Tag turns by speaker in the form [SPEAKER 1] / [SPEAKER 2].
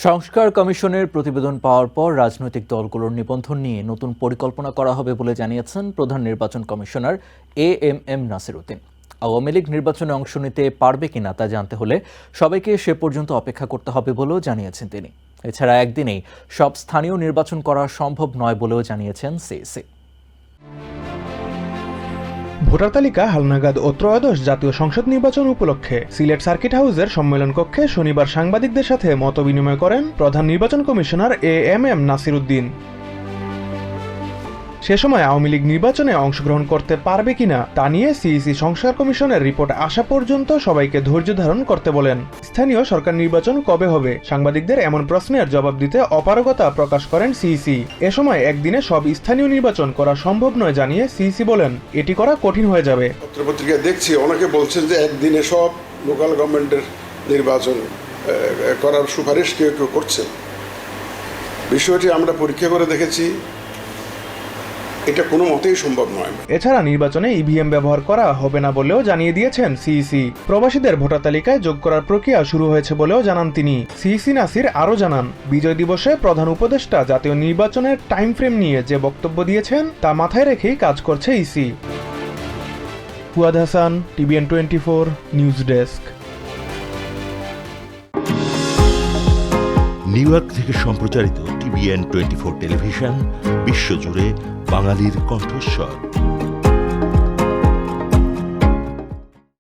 [SPEAKER 1] সংস্কার কমিশনের প্রতিবেদন পাওয়ার পর রাজনৈতিক দলগুলোর নিবন্ধন নিয়ে নতুন পরিকল্পনা করা হবে বলে জানিয়েছেন প্রধান নির্বাচন কমিশনার এএমএম নাসির উদ্দিন। আওয়ামী লীগ নির্বাচনে অংশ নিতে পারবে কিনা তা জানতে হলে সবাইকে সে পর্যন্ত অপেক্ষা করতে হবে বলেও জানিয়েছেন তিনি। এছাড়া একদিনেই সব স্থানীয় নির্বাচন করা সম্ভব নয় বলেও জানিয়েছেন সিইসি।
[SPEAKER 2] ভোটার তালিকা হালনাগাদ ও ত্রয়োদশ জাতীয় সংসদ নির্বাচন উপলক্ষে সিলেট সার্কিট হাউসের সম্মেলন কক্ষে শনিবার সাংবাদিকদের সাথে মতবিনিময় করেন প্রধান নির্বাচন কমিশনার এএমএম নাসির উদ্দিন। সে সময় আওয়ামী লীগ নির্বাচনে অংশগ্রহণ করতে পারবে কিনা তা নিয়ে সিইসি সংস্কার কমিশনের রিপোর্ট আসা পর্যন্ত সবাইকে ধৈর্য ধারণ করতে বলেন। স্থানীয় সরকার নির্বাচন কবে হবে সাংবাদিকদের এমন প্রশ্নের জবাব দিতে অপারগতা প্রকাশ করেন সিইসি। এ সময় একদিনে সব স্থানীয় নির্বাচন করা সম্ভব নয় জানিয়ে সিইসি বলেন, এটি করা কঠিন হয়ে যাবে।
[SPEAKER 3] পত্রপত্রিকা দেখছি অনেকে বলছেন যে একদিনে সব লোকাল গভর্নমেন্টের নির্বাচন করার সুপারিশ কেউ কেউ করছে। বিষয়টি আমরা পরীক্ষা করে দেখেছি, এটা কোনো মতেই সম্ভব নয়।
[SPEAKER 2] এছাড়া নির্বাচনে ইভিএম ব্যবহার করা হবে না বলেও জানিয়ে দিয়েছেন সিইসি। প্রবাসীদের ভোটার তালিকায় যোগ করার প্রক্রিয়া শুরু হয়েছে বলেও জানান তিনি। সিইসি নাসির আরও জানান, বিজয় দিবসে প্রধান উপদেষ্টা জাতীয় নির্বাচনের টাইম ফ্রেম নিয়ে যে বক্তব্য দিয়েছেন তা মাথায় রেখেই কাজ করছে EC. Fuad Hasan, TVN 24 news desk.
[SPEAKER 4] New York থেকে সম্প্রচারিত টিভিএন 24 টেলিভিশন বিশ্বজুড়ে বাঙালির কণ্ঠস্বর।